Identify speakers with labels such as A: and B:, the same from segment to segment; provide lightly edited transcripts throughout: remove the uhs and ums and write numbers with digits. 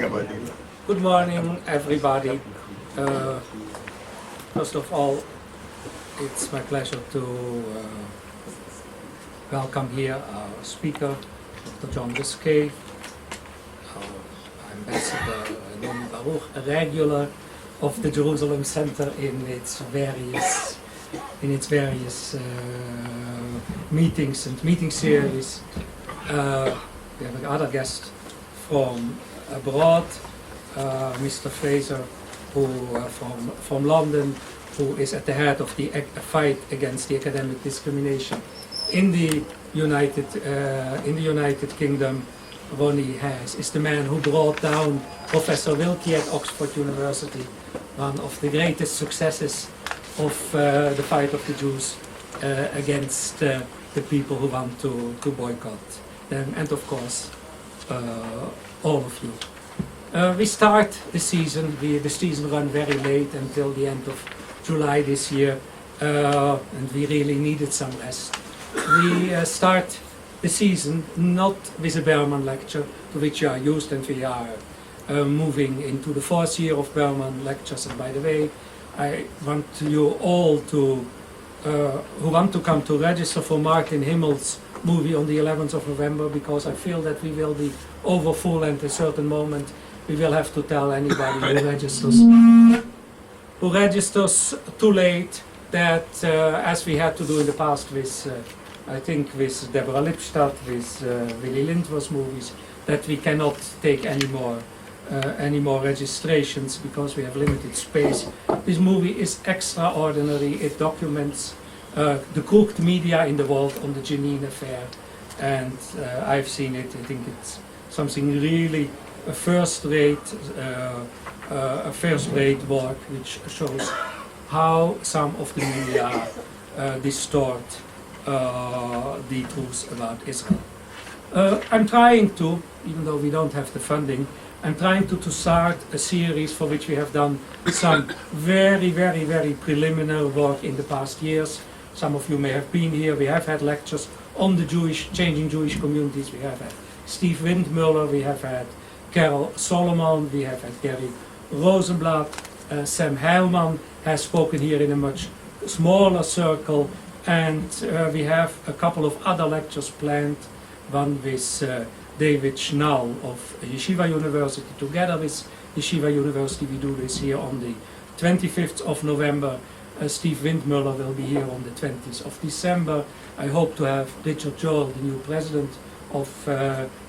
A: Good morning, everybody. First of all, it's my pleasure to welcome here our speaker, Dr. John Ruskay, our ambassador, Nomi Baruch, a regular of the Jerusalem Center in its various meetings and meeting series. We have another guest from abroad, Mr. Fraser, who from London, who is at the head of the fight against the academic discrimination in the United Kingdom. Ronnie is the man who brought down Professor Wilkie at Oxford University, one of the greatest successes of the fight of the Jews against the people who want to boycott them, and of course all of you. We start the season. The season ran very late until the end of July this year, and we really needed some rest. We start the season not with a Berman lecture, to which you are used, and we are moving into the fourth year of Berman lectures. And by the way, I want you all to who want to come to register for Martin Himmel's movie on the 11th of November, because I feel that we will be over full, and at a certain moment we will have to tell anybody who registers too late that, as we had to do in the past with, I think with Deborah Lipstadt, with Willy Lindner's movies, that we cannot take any more registrations because we have limited space. This movie is extraordinary. It documents the crooked media in the world on the Jenin affair, and I've seen it. I think it's something really a first-rate work, which shows how some of the media distort the truth about Israel. I'm trying to, even though we don't have the funding, I'm trying to start a series for which we have done some very preliminary work in the past years. Some of you may have been here. We have had lectures on the changing Jewish communities. We have had Steve Windmuller, we have had Carol Solomon, we have had Gary Rosenblatt, Sam Heilman has spoken here in a much smaller circle, and we have a couple of other lectures planned, one with David Schnall of Yeshiva University. Together with Yeshiva University, we do this here on the 25th of November. Steve Windmuller will be here on the 20th of December. I hope to have Richard Joel, the new president of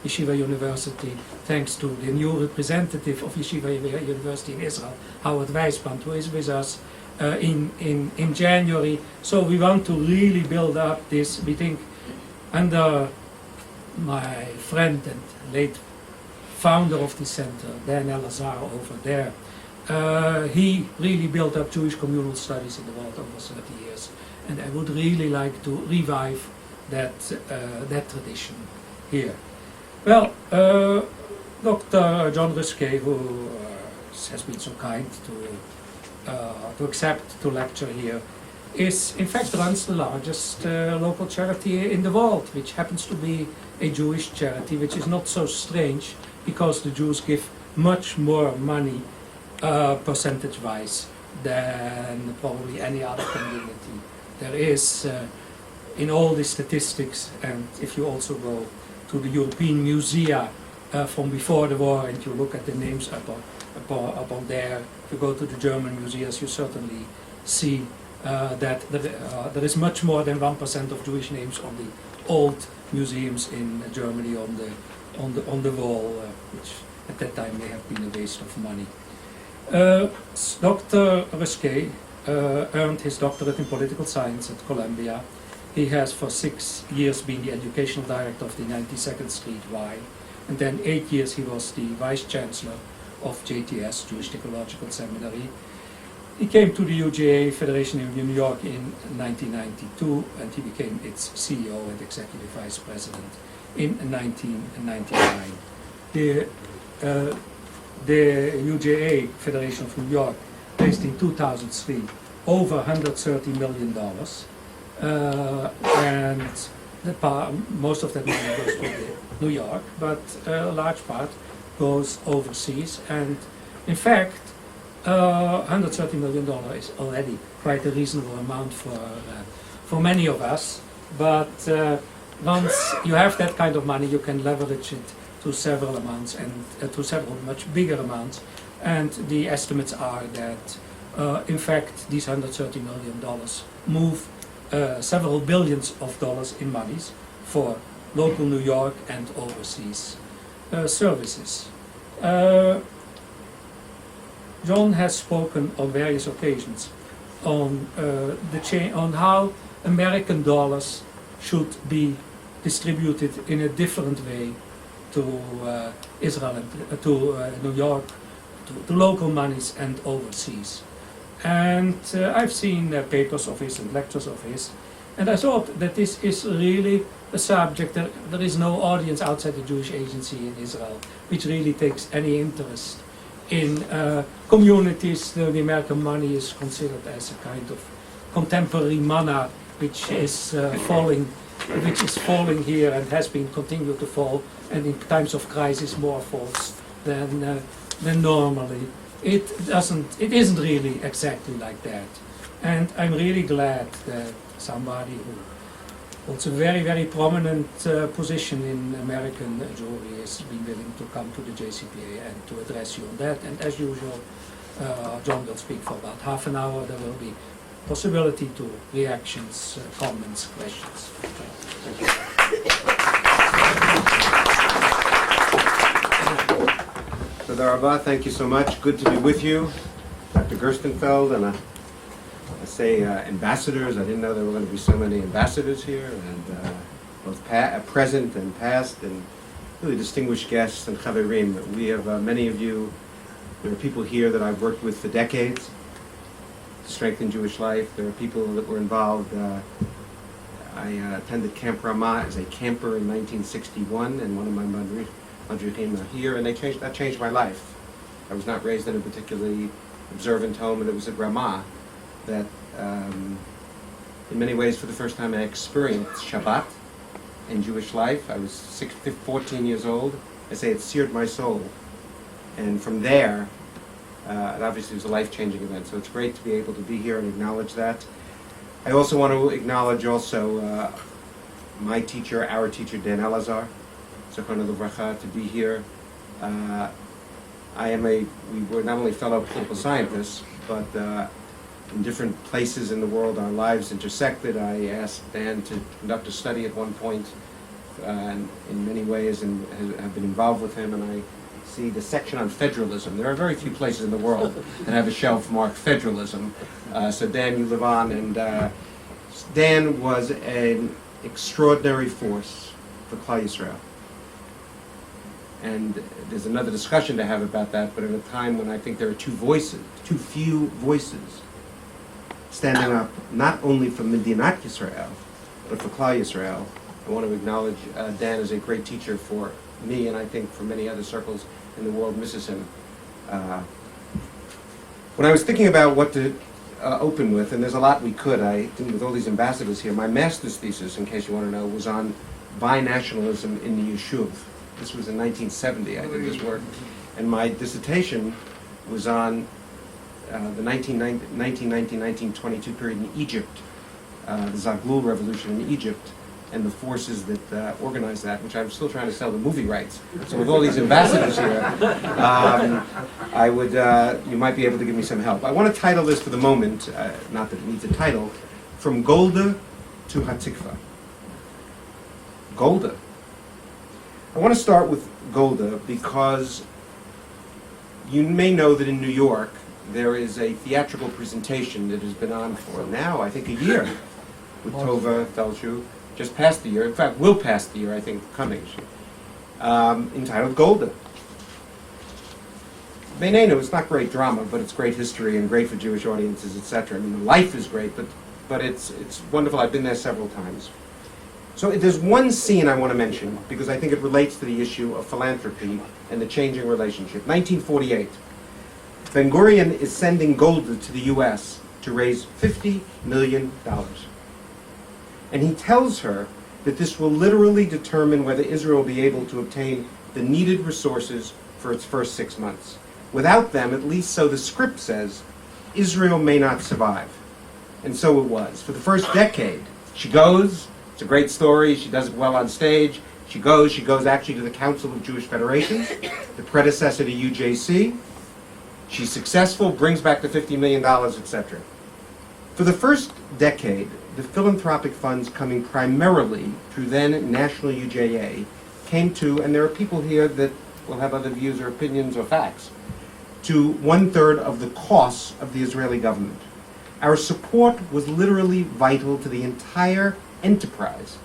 A: Yeshiva University, thanks to the new representative of Yeshiva University in Israel, Howard Weisband, who is with us in January. So we want to really build up this. We think under my friend and late founder of the center, Dan Elazar over there, he really built up Jewish communal studies in the world over 30 years, and I would really like to revive that tradition here. Well, Dr. John Ruskay, who has been so kind to accept to lecture here, is in fact runs the largest local charity in the world, which happens to be a Jewish charity, which is not so strange because the Jews give much more money percentage-wise than probably any other community. There is, in all the statistics, and if you also go to the European Musea from before the war and you look at the names up on there, if you go to the German museums, you certainly see that there is much more than 1% of Jewish names on the old museums in Germany on the wall, which at that time may have been a waste of money. Dr. Ruskay earned his doctorate in political science at Columbia. He has for 6 years been the educational director of the 92nd Street Y, and then 8 years he was the Vice Chancellor of JTS, Jewish Theological Seminary. He came to the UJA-Federation of New York in 1992, and he became its CEO and Executive Vice President in 1999. The UJA-Federation of New York raised in 2003 over $130 million, and most of that money goes to New York, but a large part goes overseas. And in fact, $130 million is already quite a reasonable amount for many of us. But once you have that kind of money, you can leverage it to several amounts and to several much bigger amounts. And the estimates are that, in fact, these $130 million move several billions of dollars in monies for local New York and overseas services. John has spoken on various occasions on on how American dollars should be distributed in a different way to Israel and to New York, to local monies and overseas. And I've seen papers of his and lectures of his, and I thought that this is really a subject that there is no audience outside the Jewish agency in Israel which really takes any interest in communities. The American money is considered as a kind of contemporary manna which is falling here and has been continued to fall, and in times of crisis more falls than normally. It isn't really exactly like that. And I'm really glad that somebody who holds a very, very prominent position in American Jewry has been willing to come to the JCPA and to address you on that. And as usual, John will speak for about half an hour. There will be possibility to reactions, comments, questions. Thank you.
B: Toda Rabba, thank you so much. Good to be with you, Dr. Gerstenfeld, and I say ambassadors. I didn't know there were going to be so many ambassadors here, and both present and past, and really distinguished guests and chaverim. We have many of you. There are people here that I've worked with for decades to strengthen Jewish life. There are people that were involved. I attended Camp Ramah as a camper in 1961, and one of my madrichim are here, and that changed my life. I was not raised in a particularly observant home, and it was at Ramah that, in many ways, for the first time, I experienced Shabbat and Jewish life. I was 14 years old. I say it seared my soul. And from there, it obviously was a life-changing event. So it's great to be able to be here and acknowledge that. I also want to acknowledge my teacher, our teacher, Dan Elazar, Zechrono Livracha, to be here. We were not only fellow political scientists, but in different places in the world our lives intersected. I asked Dan to conduct a study at one point, and in many ways, and have been involved with him, and I see the section on federalism. There are very few places in the world that have a shelf marked federalism. So Dan, you live on, and Dan was an extraordinary force for Klal Yisrael. And there's another discussion to have about that, but at a time when I think there are too few voices standing up, not only for Medinat Yisrael, but for Klal Yisrael, I want to acknowledge Dan as a great teacher for me, and I think for many other circles in the world misses him. When I was thinking about what to open with, and there's a lot we could, with all these ambassadors here, my master's thesis, in case you want to know, was on binationalism in the Yishuv. This was in 1970, I did this work. And my dissertation was on the 1919-1922 period in Egypt, the Zaghloul Revolution in Egypt, and the forces that organized that, which I'm still trying to sell the movie rights. So with all these ambassadors here, you might be able to give me some help. I want to title this for the moment, not that it needs a title, From Golda to Hatikva. Golda. I want to start with Golda because you may know that in New York there is a theatrical presentation that has been on for now, I think, a year, with Tova Feldshuh, just past the year, in fact, will pass the year, I think, coming, entitled Golda. Beinenu, it's not great drama, but it's great history and great for Jewish audiences, etc. I mean, the life is great, but it's wonderful. I've been there several times. So there's one scene I want to mention, because I think it relates to the issue of philanthropy and the changing relationship. 1948. Ben Gurion is sending Golda to the U.S. to raise $50 million. And he tells her that this will literally determine whether Israel will be able to obtain the needed resources for its first 6 months. Without them, at least so the script says, Israel may not survive. And so it was. For the first decade, she goes, it's a great story, she does it well on stage, she goes actually to the Council of Jewish Federations, the predecessor to UJC. She's successful, brings back the $50 million, etc. For the first decade, the philanthropic funds coming primarily through then National UJA came to, and there are people here that will have other views or opinions or facts, to 1/3 of the costs of the Israeli government. Our support was literally vital to the entire enterprise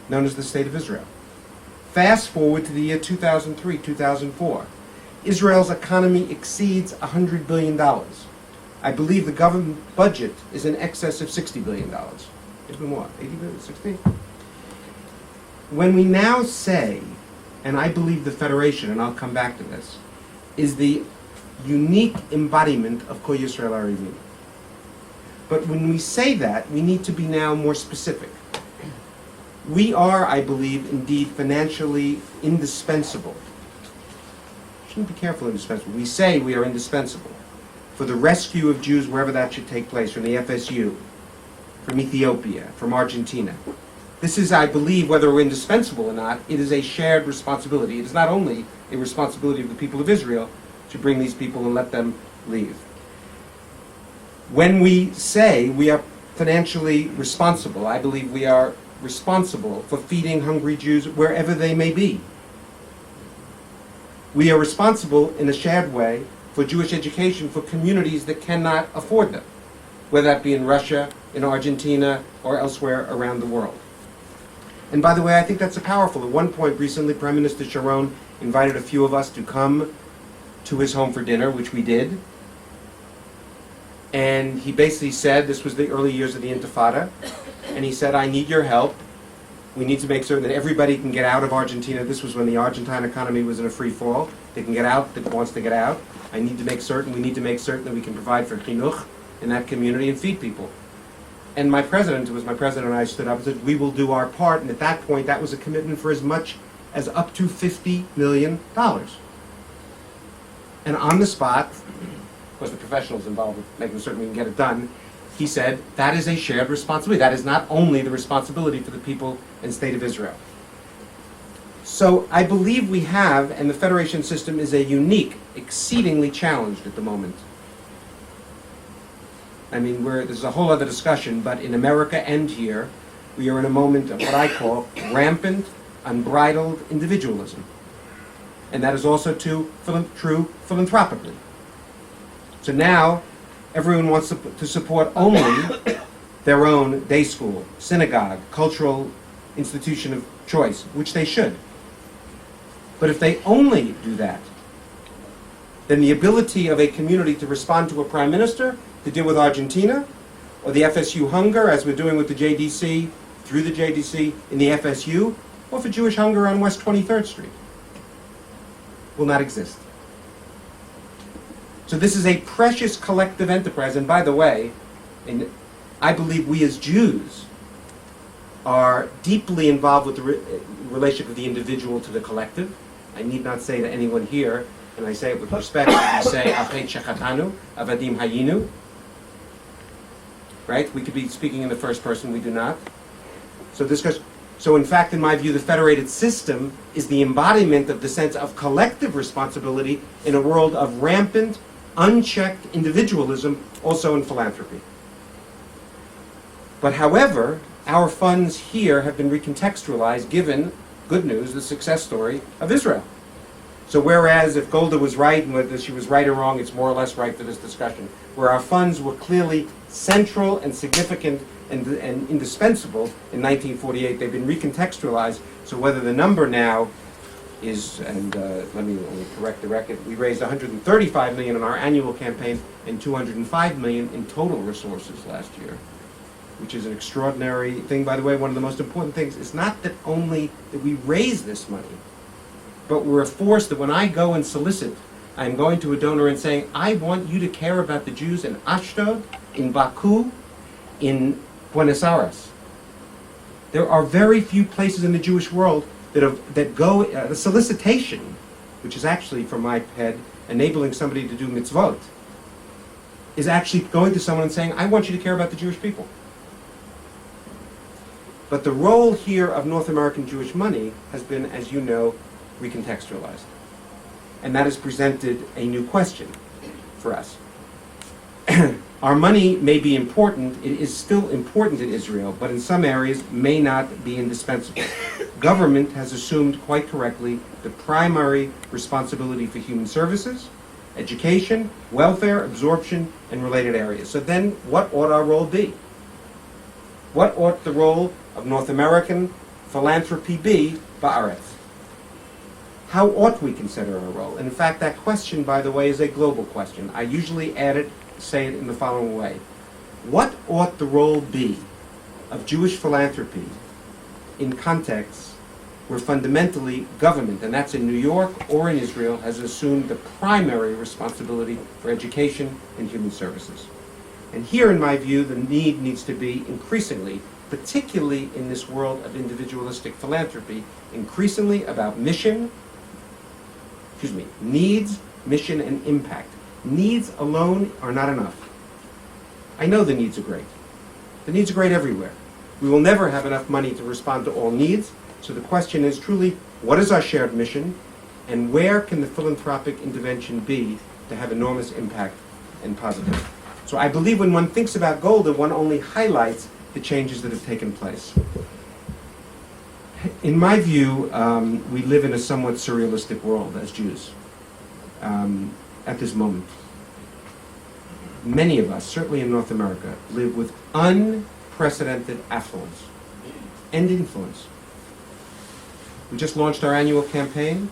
B: known as the State of Israel. Fast forward to the year 2003, 2004. Israel's economy exceeds $100 billion. I believe the government budget is in excess of $60 billion. Maybe more, 80 billion, 60? When we now say, and I believe the Federation, and I'll come back to this, is the unique embodiment of Kol Yisrael Arivim. But when we say that, we need to be now more specific. We are, I believe, indeed financially indispensable. Shouldn't be careful, indispensable. We say we are indispensable for the rescue of Jews wherever that should take place, from the FSU, from Ethiopia, from Argentina. This is, I believe, whether we're indispensable or not, it is a shared responsibility. It is not only a responsibility of the people of Israel to bring these people and let them leave. When we say we are financially responsible, I believe we are responsible for feeding hungry Jews wherever they may be. We are responsible in a shared way for Jewish education for communities that cannot afford them, whether that be in Russia, in Argentina, or elsewhere around the world. And by the way, I think that's powerful. At one point recently, Prime Minister Sharon invited a few of us to come to his home for dinner, which we did. And he basically said, this was the early years of the Intifada, and he said, I need your help. We need to make certain that everybody can get out of Argentina. This was when the Argentine economy was in a free fall. They can get out that wants to get out. We need to make certain that we can provide for chinuch in that community and feed people. And my president, who was my president, and I stood up and said, we will do our part. And at that point, that was a commitment for as much as up to $50 million. And on the spot, of course the professionals involved with making certain we can get it done, he said, that is a shared responsibility. That is not only the responsibility for the people and state of Israel. So I believe we have, and the federation system is a unique, exceedingly challenged at the moment. I mean, there's a whole other discussion, but in America and here, we are in a moment of what I call rampant, unbridled individualism. And that is also true philanthropically. So now, everyone wants to support only their own day school, synagogue, cultural institution of choice, which they should. But if they only do that, then the ability of a community to respond to a prime minister, to deal with Argentina, or the FSU hunger, as we're doing with the JDC, through the JDC in the FSU, or for Jewish hunger on West 23rd Street, will not exist. So this is a precious collective enterprise, and by the way, I believe we as Jews are deeply involved with the relationship of the individual to the collective. I need not say to anyone here, and I say it with respect, we say, Apet Shechatanu, Avadim Hayinu. Right? We could be speaking in the first person, we do not. So in fact, in my view, the federated system is the embodiment of the sense of collective responsibility in a world of rampant, unchecked individualism, also in philanthropy. But however, our funds here have been recontextualized, given, good news, the success story of Israel. So whereas if Golda was right, and whether she was right or wrong, it's more or less right for this discussion, where our funds were clearly central and significant and indispensable in 1948, they've been recontextualized. So whether the number now is, and let me correct the record, we raised $135 million in our annual campaign and $205 million in total resources last year, which is an extraordinary thing. By the way, one of the most important things is not that only that we raise this money, but we're forced that when I go and solicit, I'm going to a donor and saying, I want you to care about the Jews in Ashdod, in Baku, in Buenos Aires. There are very few places in the Jewish world that go, the solicitation which is actually, from my head, enabling somebody to do mitzvot, is actually going to someone and saying, I want you to care about the Jewish people. But the role here of North American Jewish money has been, as you know, recontextualized. And that has presented a new question for us. Our money may be important, it is still important in Israel, but in some areas may not be indispensable. Government has assumed quite correctly the primary responsibility for human services, education, welfare, absorption, and related areas. So then, what ought our role be? What ought the role of North American philanthropy be, ba'aretz? How ought we consider our role? And in fact, that question, by the way, is a global question. I usually say it in the following way. What ought the role be of Jewish philanthropy in contexts where fundamentally government, and that's in New York or in Israel, has assumed the primary responsibility for education and human services? And here, in my view, the need needs to be increasingly, particularly in this world of individualistic philanthropy, increasingly about needs, mission, and impact. Needs alone are not enough. I know the needs are great. The needs are great everywhere. We will never have enough money to respond to all needs, so the question is truly, what is our shared mission, and where can the philanthropic intervention be to have enormous impact and positive? So I believe when one thinks about Golda, one only highlights the changes that have taken place. In my view, we live in a somewhat surrealistic world as Jews at this moment. Many of us, certainly in North America, live with unprecedented affluence and influence. We just launched our annual campaign,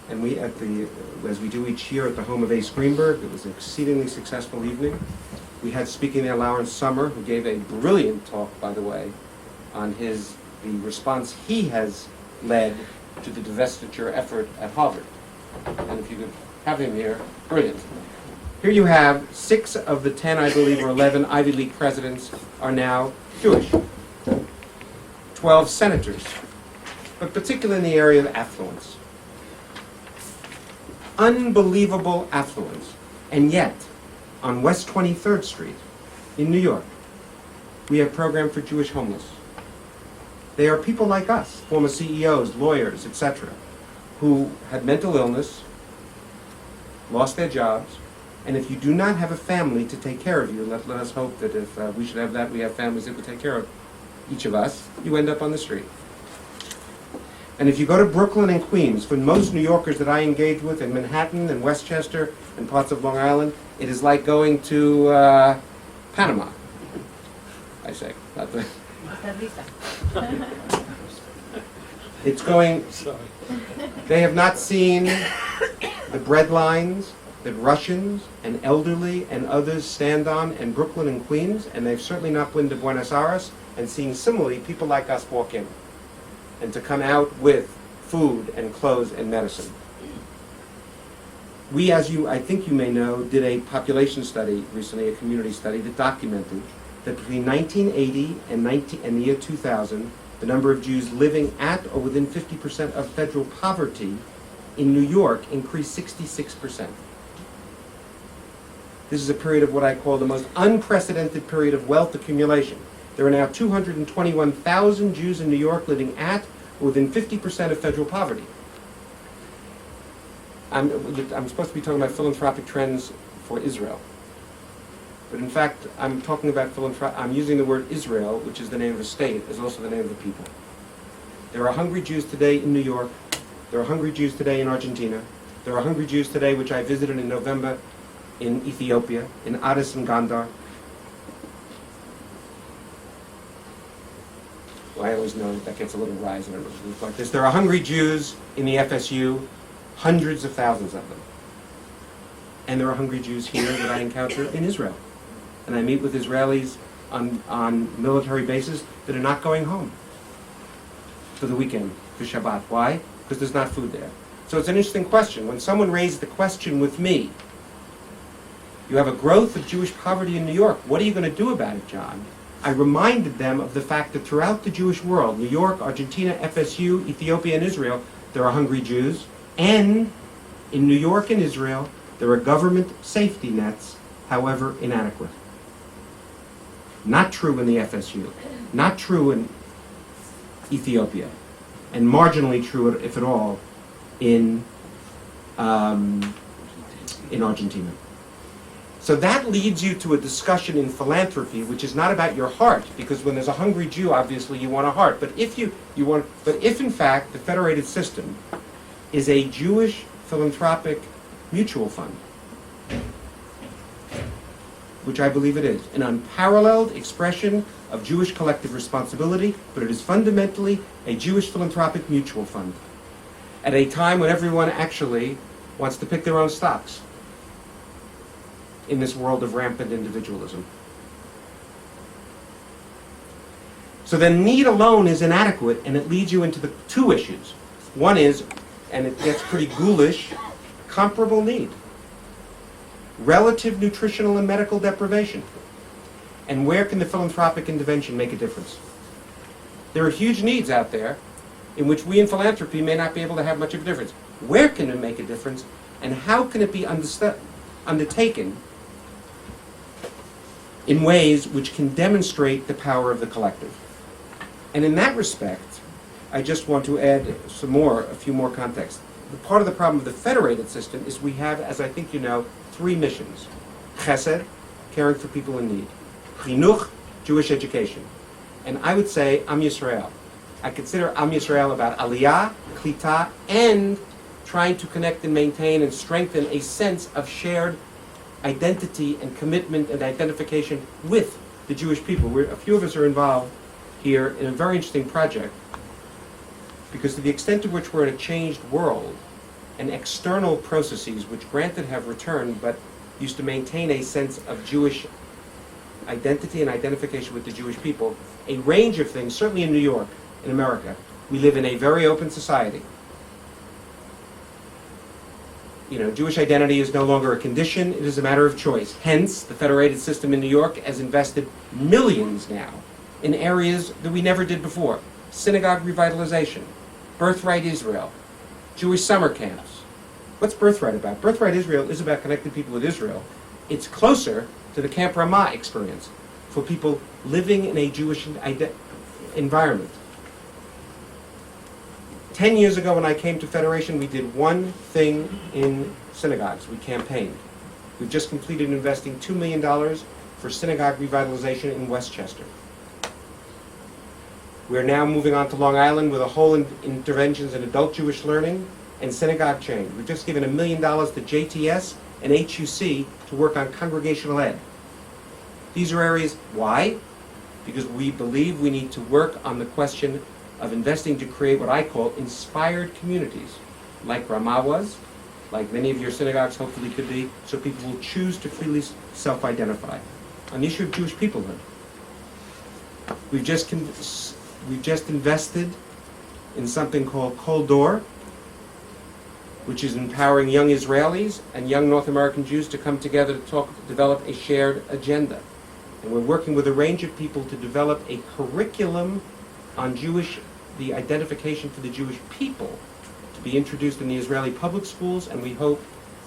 B: and we, as we do each year at the home of Ace Greenberg, it was an exceedingly successful evening. We had speaking there Lawrence Summer, who gave a brilliant talk, by the way, on the response he has led to the divestiture effort at Harvard. And if you could have him here, brilliant. Here you have 6 of the 10, I believe, or 11 Ivy League presidents are now Jewish. 12 senators, but particularly in the area of affluence. Unbelievable affluence. And yet, on West 23rd Street in New York, we have a program for Jewish homeless. They are people like us, former CEOs, lawyers, etc., who had mental illness, lost their jobs, and if you do not have a family to take care of you, let us hope that if we should have that, we have families that will take care of each of us, you end up on the street. And if you go to Brooklyn and Queens, for most New Yorkers that I engage with in Manhattan and Westchester and parts of Long Island, it is like going to Panama, I say. Not the It's going, they have not seen the bread lines that Russians and elderly and others stand on in Brooklyn and Queens, and they've certainly not been to Buenos Aires and seen similarly people like us walk in and to come out with food and clothes and medicine. We, as I think you may know, did a population study recently, a community study that documented that between 1980 and the year 2000, the number of Jews living at or within 50% of federal poverty in New York increased 66%. This is a period of what I call the most unprecedented period of wealth accumulation. There are now 221,000 Jews in New York living at or within 50% of federal poverty. I'm supposed to be talking about philanthropic trends for Israel. But in fact, I'm talking about I'm using the word Israel, which is the name of a state, as also the name of the people. There are hungry Jews today in New York. There are hungry Jews today in Argentina. There are hungry Jews today, which I visited in November, in Ethiopia, in Addis and Gondar. Well, I always know that gets a little rise in it like this. There are hungry Jews in the FSU, hundreds of thousands of them. And there are hungry Jews here that I encounter in Israel. And I meet with Israelis on military bases that are not going home for the weekend, for Shabbat. Why? Because there's not food there. So it's an interesting question. When someone raised the question with me, you have a growth of Jewish poverty in New York, what are you going to do about it, John? I reminded them of the fact that throughout the Jewish world, New York, Argentina, FSU, Ethiopia, and Israel, there are hungry Jews, and In New York and Israel, there are government safety nets, however inadequate. Not true in the FSU, not true in Ethiopia, and marginally true, if at all, in Argentina. So that leads you to a discussion in philanthropy, which is not about your heart, because when there's a hungry Jew, obviously you want a heart. But if if in fact the federated system is a Jewish philanthropic mutual fund, which I believe it is, an unparalleled expression of Jewish collective responsibility, but it is fundamentally a Jewish philanthropic mutual fund, at a time when everyone actually wants to pick their own stocks in this world of rampant individualism. So then need alone is inadequate, and it leads you into the two issues. One is, and it gets pretty ghoulish, comparable need. Relative nutritional and medical deprivation. And where can the philanthropic intervention make a difference? There are huge needs out there in which we in philanthropy may not be able to have much of a difference. Where can it make a difference, and how can it be undertaken in ways which can demonstrate the power of the collective? And in that respect, I just want to add a few more context. The part of the problem of the federated system is we have, as I think you know, three missions. Chesed, caring for people in need. Chinuch, Jewish education. And I would say Am Yisrael. I consider Am Yisrael about Aliyah, Klita, and trying to connect and maintain and strengthen a sense of shared identity and commitment and identification with the Jewish people. A few of us are involved here in a very interesting project, because to the extent to which we're in a changed world, and external processes, which granted have returned, but used to maintain a sense of Jewish identity and identification with the Jewish people, a range of things, certainly in New York, in America, we live in a very open society. Jewish identity is no longer a condition, it is a matter of choice. Hence, the federated system in New York has invested millions now in areas that we never did before. Synagogue revitalization, Birthright Israel, Jewish summer camps. What's Birthright about? Birthright Israel is about connecting people with Israel. It's closer to the Camp Ramah experience for people living in a Jewish environment. 10 years ago when I came to Federation, we did one thing in synagogues. We campaigned. We've just completed investing $2 million for synagogue revitalization in Westchester. We're now moving on to Long Island with a whole interventions in adult Jewish learning and synagogue change. We've just given $1 million to JTS and HUC to work on congregational ed. These are areas, why? Because we believe we need to work on the question of investing to create what I call inspired communities, like Ramah was, like many of your synagogues hopefully could be, so people will choose to freely self-identify. On the issue of Jewish peoplehood, we've just invested in something called Kol Dor, which is empowering young Israelis and young North American Jews to come together to develop a shared agenda. And we're working with a range of people to develop a curriculum on the identification for the Jewish people to be introduced in the Israeli public schools, and we hope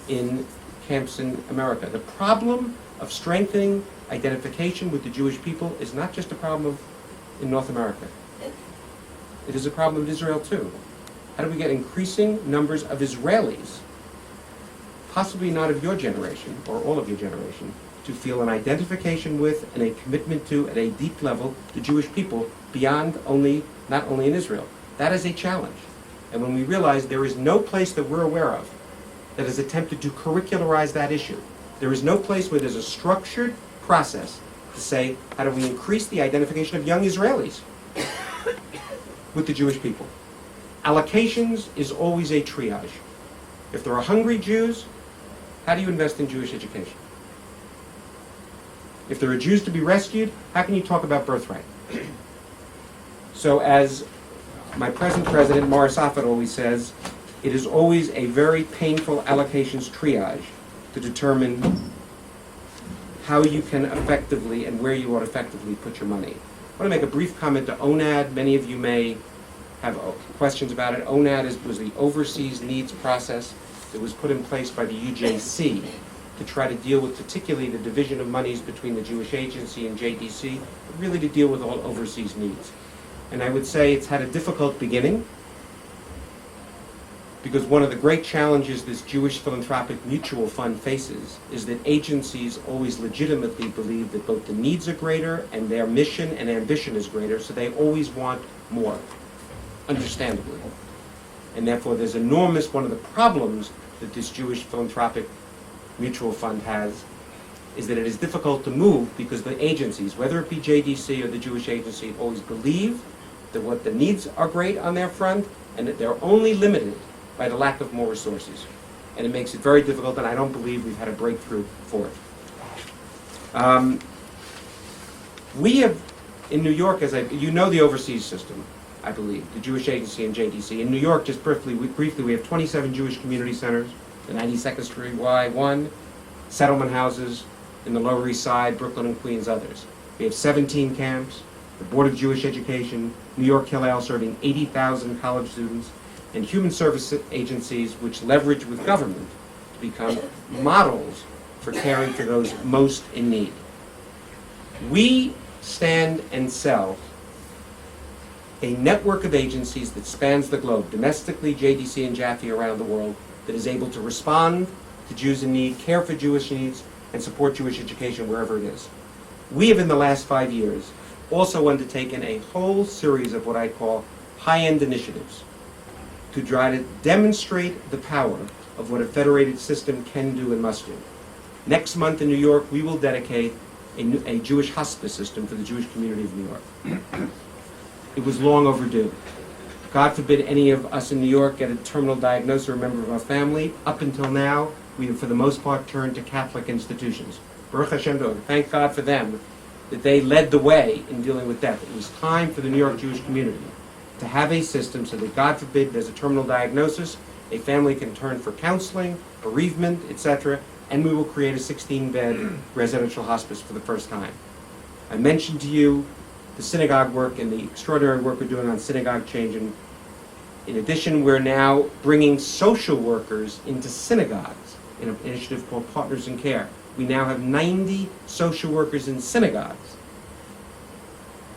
B: in camps in America. The problem of strengthening identification with the Jewish people is not just a problem in North America. It is a problem in Israel too. How do we get increasing numbers of Israelis, possibly not of your generation or all of your generation, to feel an identification with and a commitment to, at a deep level, the Jewish people beyond not only in Israel? That is a challenge. And when we realize there is no place that we're aware of that has attempted to curricularize that issue, there is no place where there's a structured process to say, how do we increase the identification of young Israelis with the Jewish people? Allocations is always a triage. If there are hungry Jews, how do you invest in Jewish education? If there are Jews to be rescued, how can you talk about birthright? So as my present president, Morris Offit, always says, it is always a very painful allocations triage to determine how you can effectively and where you ought to effectively put your money. I want to make a brief comment to ONAD. Many of you may have questions about it. ONAD was the Overseas Needs Process. that was put in place by the UJC to try to deal with particularly the division of monies between the Jewish Agency and JDC, but really to deal with all overseas needs. And I would say it's had a difficult beginning, because one of the great challenges this Jewish Philanthropic Mutual Fund faces is that agencies always legitimately believe that both the needs are greater and their mission and ambition is greater, so they always want more, understandably. And therefore there's one of the problems that this Jewish Philanthropic Mutual Fund has is that it is difficult to move because the agencies, whether it be JDC or the Jewish Agency, always believe that what the needs are great on their front and that they're only limited by the lack of more resources. And it makes it very difficult, and I don't believe we've had a breakthrough for it. We have, in New York, you know the overseas system, I believe, the Jewish Agency and JDC. In New York, just briefly, we have 27 Jewish community centers, the 92nd Street Y1, settlement houses in the Lower East Side, Brooklyn and Queens, others. We have 17 camps, the Board of Jewish Education, New York Hillel serving 80,000 college students, and human service agencies which leverage with government to become models for caring for those most in need. We stand and sell a network of agencies that spans the globe, domestically, JDC and Jaffe around the world, that is able to respond to Jews in need, care for Jewish needs, and support Jewish education wherever it is. We have, in the last 5 years, also undertaken a whole series of what I call high-end initiatives to try to demonstrate the power of what a federated system can do and must do. Next month in New York, we will dedicate a Jewish hospice system for the Jewish community of New York. It was long overdue. God forbid any of us in New York get a terminal diagnosis or a member of our family. Up until now, we have for the most part turned to Catholic institutions. Baruch Hashem, thank God for them, that they led the way in dealing with death. It was time for the New York Jewish community to have a system so that, God forbid, there's a terminal diagnosis, a family can turn for counseling, bereavement, etc., and we will create a 16-bed residential hospice for the first time. I mentioned to you the synagogue work and the extraordinary work we're doing on synagogue change. And in addition, we're now bringing social workers into synagogues in an initiative called Partners in Care. We now have 90 social workers in synagogues.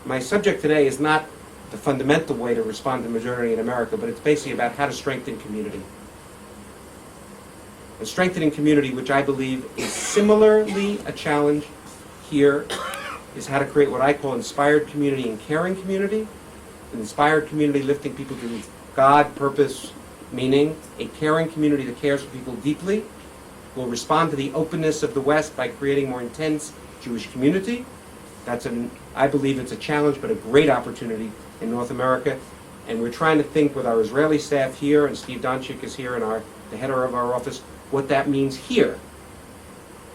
B: My subject today is not the fundamental way to respond to modernity in America, but it's basically about how to strengthen community. And strengthening community, which I believe is similarly a challenge here, is how to create what I call inspired community and caring community. An inspired community lifting people to God, purpose, meaning. A caring community that cares for people deeply will respond to the openness of the West by creating more intense Jewish community. I believe it's a challenge, but a great opportunity in North America. And we're trying to think with our Israeli staff here, and Steve Donchik is here, and the head of our office, what that means here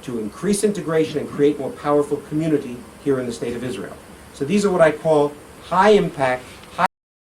B: to increase integration and create more powerful community here in the state of Israel. So these are what I call high-impact